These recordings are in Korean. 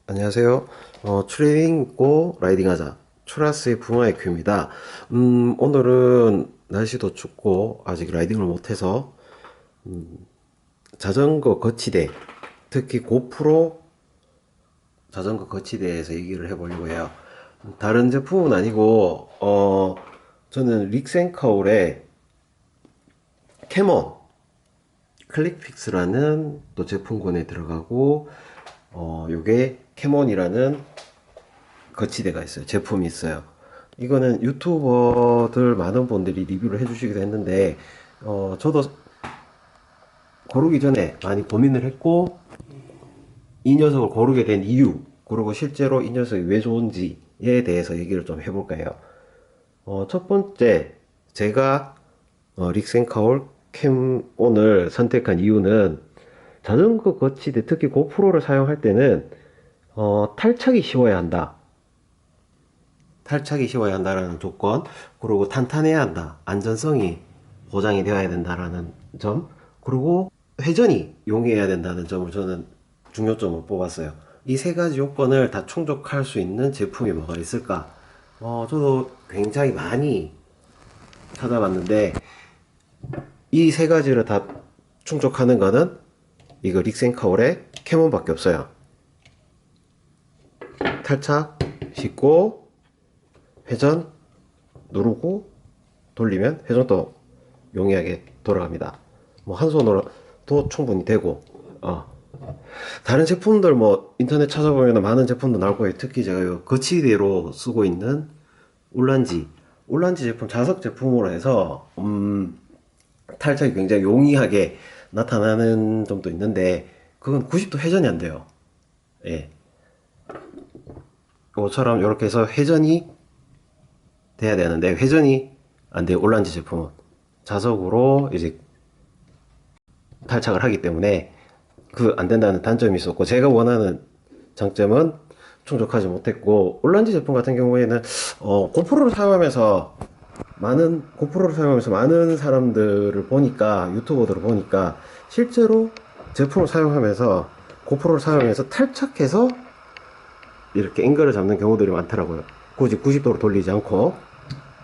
안녕하세요. 트레이닝 있고 라이딩하자. 추라스의 붕어의 큐입니다. 오늘은 날씨도 춥고 아직 라이딩을 못해서 자전거 거치대, 특히 고프로 자전거 거치대에서 얘기를 해보려고 해요. 다른 제품은 아니고 저는 릭센카울의 캐몬 클릭픽스라는 또 제품군에 들어가고 요게 캐몬이라는 거치대가 있어요. 제품이 있어요. 이거는 유튜버들 많은 분들이 리뷰를 해주시기도 했는데, 저도 고르기 전에 많이 고민을 했고, 이 녀석을 고르게 된 이유, 그리고 실제로 이 녀석이 왜 좋은지에 대해서 얘기를 좀 해볼까 해요. 첫 번째, 제가 릭센카울 캠온을 선택한 이유는 자전거 거치대, 특히 고프로를 사용할 때는 탈착이 쉬워야 한다. 탈착이 쉬워야 한다라는 조건, 그리고 탄탄해야 한다. 안전성이 보장이 되어야 된다라는 점, 그리고 회전이 용이해야 된다는 점을 저는 중요점을 뽑았어요. 이 세 가지 요건을 다 충족할 수 있는 제품이 뭐가 있을까? 저도 굉장히 많이 찾아봤는데, 이 세 가지를 다 충족하는 거는 이거 릭센카울의 캐몬밖에 없어요. 탈착 쉽고, 회전 누르고 돌리면 회전도 용이하게 돌아갑니다. 뭐 한 손으로도 충분히 되고, 다른 제품들 뭐 인터넷 찾아보면 많은 제품도 나올 거예요. 특히 제가 거치대로 쓰고 있는 울란지 제품, 자석 제품으로 해서 탈착이 굉장히 용이하게 나타나는 점도 있는데, 그건 90도 회전이 안 돼요. 예. 이것처럼 이렇게 해서 회전이 돼야 되는데 회전이 안 돼요. 올란지 제품은 자석으로 이제 탈착을 하기 때문에 그 안 된다는 단점이 있었고, 제가 원하는 장점은 충족하지 못했고, 올란지 제품 같은 경우에는 고프로를 사용하면서 많은 사람들을 보니까, 유튜버들을 보니까 실제로 제품을 사용하면서 고프로를 사용해서 탈착해서 이렇게 앵글을 잡는 경우들이 많더라고요. 굳이 90도로 돌리지 않고.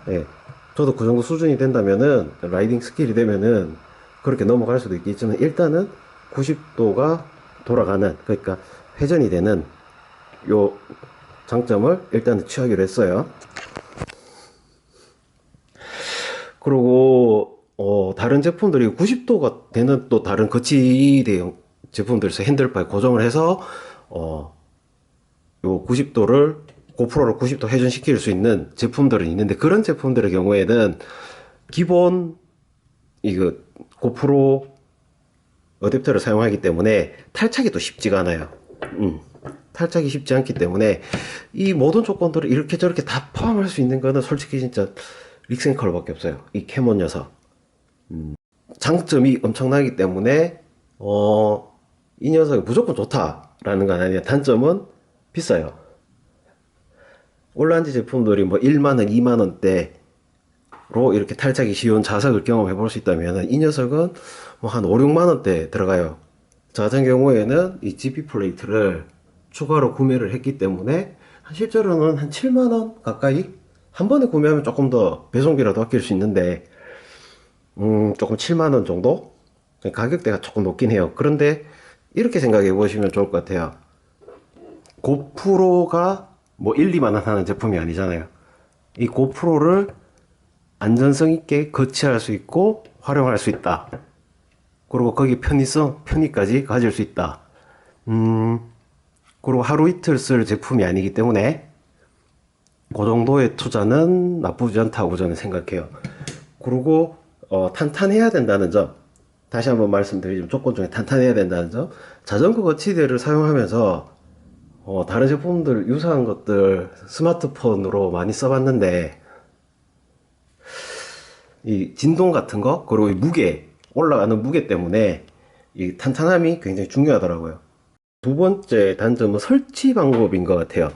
예. 저도 그 정도 수준이 된다면은, 라이딩 스킬이 되면은 그렇게 넘어갈 수도 있겠지만, 일단은 90도가 돌아가는, 그러니까 회전이 되는 요 장점을 일단은 취하기로 했어요. 그리고 다른 제품들이 90도가 되는 또 다른 거치대형 제품들에서 핸들바에 고정을 해서 요 90도를 고프로로 90도 회전시킬 수 있는 제품들은 있는데, 그런 제품들의 경우에는 기본 이거 고프로 어댑터를 사용하기 때문에 탈착이 또 쉽지가 않아요. 탈착이 쉽지 않기 때문에 이 모든 조건들을 이렇게 저렇게 다 포함할 수 있는 거는 솔직히 진짜 릭센컬밖에 없어요. 이 캐몬 녀석. 장점이 엄청나기 때문에 이 녀석이 무조건 좋다라는 건 아니에요. 단점은 비싸요. 올란지 제품들이 뭐 1만원, 2만원대로 이렇게 탈착이 쉬운 자석을 경험해 볼 수 있다면, 이 녀석은 뭐 한 5, 6만원대 들어가요. 저 같은 경우에는 이 GP 플레이트를 추가로 구매를 했기 때문에 실제로는 한 7만원 가까이, 한 번에 구매하면 조금 더 배송비라도 아낄 수 있는데, 조금 7만원 정도? 가격대가 조금 높긴 해요. 그런데 이렇게 생각해 보시면 좋을 것 같아요. 고프로가 뭐 1, 2만원 하는 제품이 아니잖아요. 이 고프로를 안전성 있게 거치할 수 있고 활용할 수 있다. 그리고 거기 편의까지 가질 수 있다. 그리고 하루 이틀 쓸 제품이 아니기 때문에 그 정도의 투자는 나쁘지 않다고 저는 생각해요. 그리고 탄탄해야 된다는 점, 다시 한번 말씀드리자면 조건 중에 탄탄해야 된다는 점. 자전거 거치대를 사용하면서 다른 제품들 유사한 것들 스마트폰으로 많이 써봤는데, 이 진동 같은 거, 그리고 이 무게, 올라가는 무게 때문에 이 탄탄함이 굉장히 중요하더라고요. 두 번째 단점은 설치 방법인 것 같아요.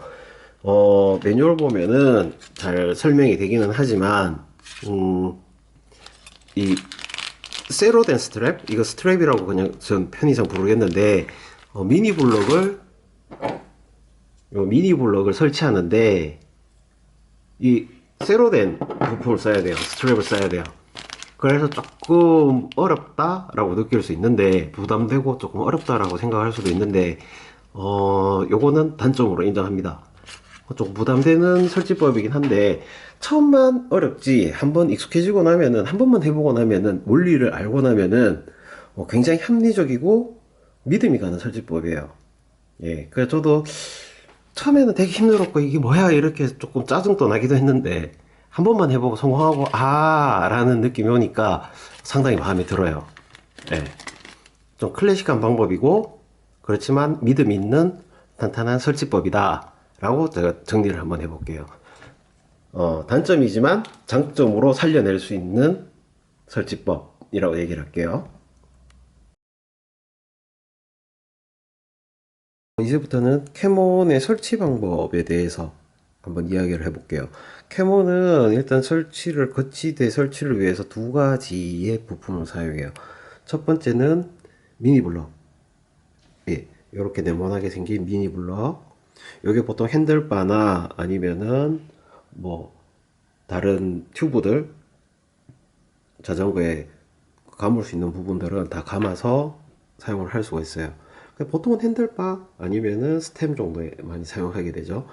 매뉴얼 보면은 잘 설명이 되기는 하지만, 이 쇠로 된 스트랩, 이거 스트랩이라고 그냥 전 편의상 부르겠는데, 미니 블록을 요 미니 블럭을 설치하는데 이 쇠로 된 부품을 써야 돼요. 스트랩을 써야 돼요. 그래서 조금 어렵다라고 느낄 수 있는데, 부담되고 조금 어렵다라고 생각할 수도 있는데, 요거는 단점으로 인정합니다. 조금 부담되는 설치법이긴 한데, 처음만 어렵지, 한번 익숙해지고 나면은, 한 번만 해보고 나면은, 원리를 알고 나면은, 굉장히 합리적이고, 믿음이 가는 설치법이에요. 예, 그래서 저도 처음에는 되게 힘들었고 이게 뭐야 이렇게 조금 짜증도 나기도 했는데 한 번만 해보고 성공하고 아 라는 느낌이 오니까 상당히 마음에 들어요. 예, 좀 클래식한 방법이고 그렇지만 믿음 있는 탄탄한 설치법이다 라고 제가 정리를 한번 해볼게요. 단점이지만 장점으로 살려낼 수 있는 설치법이라고 얘기를 할게요. 이제부터는 캐몬의 설치 방법에 대해서 한번 이야기를 해볼게요. 캐몬은 일단 거치대 설치를 위해서 두 가지의 부품을 사용해요. 첫 번째는 미니 블럭. 예, 이렇게 네모나게 생긴 미니 블럭. 이게 보통 핸들바나 아니면은 뭐 다른 튜브들, 자전거에 감을 수 있는 부분들은 다 감아서 사용을 할 수가 있어요. 보통은 핸들바 아니면은 스템 정도에 많이 사용하게 되죠.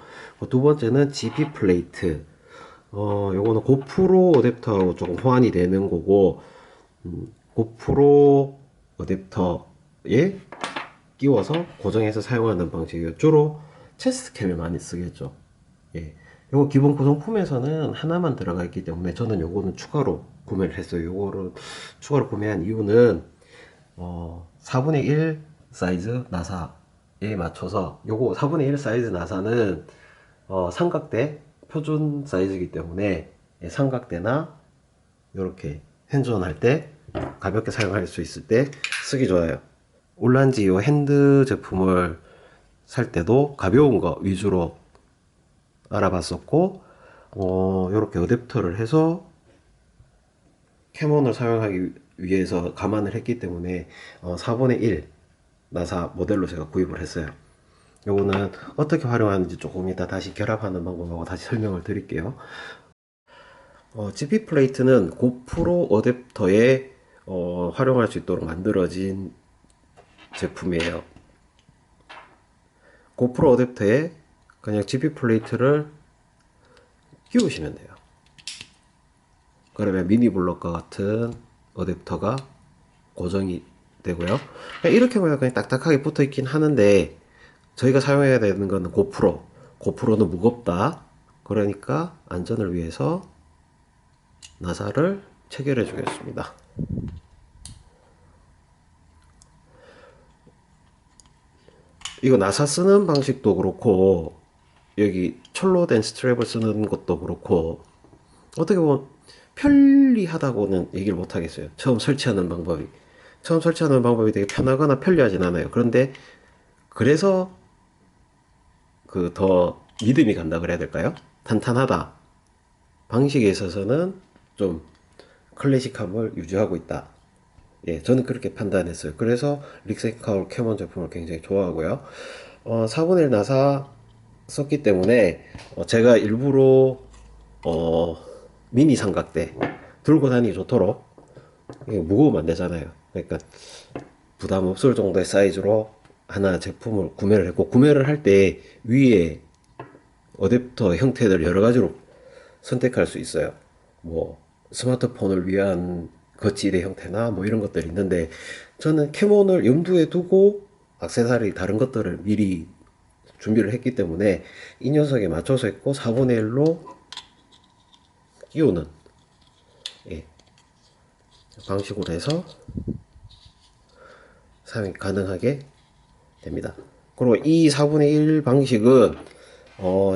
두 번째는 GP 플레이트. 요거는 고프로 어댑터하고 조금 호환이 되는 거고, 고프로 어댑터에 끼워서 고정해서 사용하는 방식이에요. 주로 체스트 캠에 많이 쓰겠죠. 예. 요거 기본 구성품에서는 하나만 들어가 있기 때문에 저는 요거는 추가로 구매를 했어요. 요거를 추가로 구매한 이유는 4분의 1 사이즈 나사에 맞춰서 요거 4분의 1 사이즈 나사는 삼각대 표준 사이즈이기 때문에 예, 삼각대나 이렇게 핸즈온 할 때 가볍게 사용할 수 있을 때 쓰기 좋아요. 올란지 요 핸드 제품을 살 때도 가벼운 거 위주로 알아봤었고 이렇게 어댑터를 해서 캐몬을 사용하기 위해서 감안을 했기 때문에 4분의 1 나사 모델로 제가 구입을 했어요. 요거는 어떻게 활용하는지 조금 이따 다시 결합하는 방법하고 다시 설명을 드릴게요. GP 플레이트는 고프로 어댑터에 활용할 수 있도록 만들어진 제품이에요. 고프로 어댑터에 그냥 GP 플레이트를 끼우시면 돼요. 그러면 미니 블록과 같은 어댑터가 고정이 되고요. 이렇게 보면 그냥 딱딱하게 붙어 있긴 하는데 저희가 사용해야 되는 거는 고프로. 고프로는 무겁다. 그러니까 안전을 위해서 나사를 체결해 주겠습니다. 이거 나사 쓰는 방식도 그렇고 여기 철로 된 스트랩을 쓰는 것도 그렇고 어떻게 보면 편리하다고는 얘기를 못 하겠어요. 처음 설치하는 방법이 되게 편하거나 편리하진 않아요. 그런데 그래서 그 더 믿음이 간다 그래야 될까요? 탄탄하다. 방식에 있어서는 좀 클래식함을 유지하고 있다. 예, 저는 그렇게 판단했어요. 그래서 릭센카울 캐몬 제품을 굉장히 좋아하고요. 4분의 1 나사 썼기 때문에 제가 일부러 어, 미니 삼각대 들고 다니기 좋도록 이게 무거우면 안 되잖아요. 그러니까 부담 없을 정도의 사이즈로 하나 제품을 구매를 했고 구매를 할 때 위에 어댑터 형태들 여러 가지로 선택할 수 있어요. 뭐 스마트폰을 위한 거치대 형태나 뭐 이런 것들이 있는데 저는 캐몬을 염두에 두고 액세서리 다른 것들을 미리 준비를 했기 때문에 이 녀석에 맞춰서 했고 4분의 1로 끼우는 예, 방식으로 해서 사용이 가능하게 됩니다. 그리고 이 4분의 1 방식은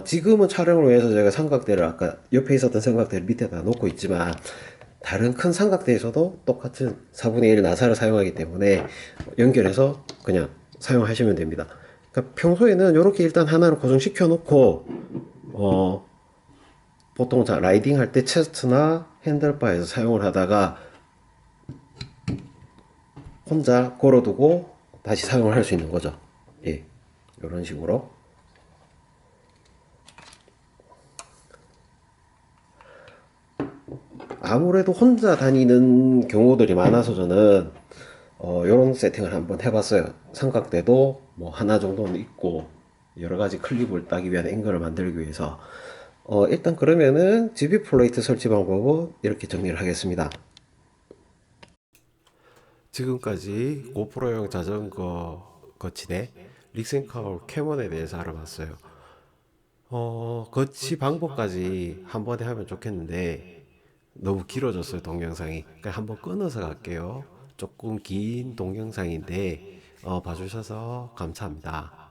지금은 촬영을 위해서 제가 삼각대를 아까 옆에 있었던 삼각대를 밑에다 놓고 있지만 다른 큰 삼각대에서도 똑같은 4분의 1 나사를 사용하기 때문에 연결해서 그냥 사용하시면 됩니다. 그러니까 평소에는 이렇게 일단 하나를 고정시켜 놓고 보통 라이딩 할 때 체스트나 핸들바에서 사용을 하다가 혼자 걸어두고 다시 사용을 할 수 있는 거죠. 예, 이런 식으로 아무래도 혼자 다니는 경우들이 많아서 저는 요런 세팅을 한번 해봤어요. 삼각대도 뭐 하나 정도는 있고 여러 가지 클립을 따기 위한 앵글을 만들기 위해서 일단 그러면은 GB 플레이트 설치 방법은 이렇게 정리를 하겠습니다. 지금까지 고프로용 자전거 거치대 릭센카울 캐몬에 대해서 알아봤어요. 거치 방법까지 한 번에 하면 좋겠는데 너무 길어졌어요, 동영상이. 그러니까 한번 끊어서 갈게요. 조금 긴 동영상인데 봐주셔서 감사합니다.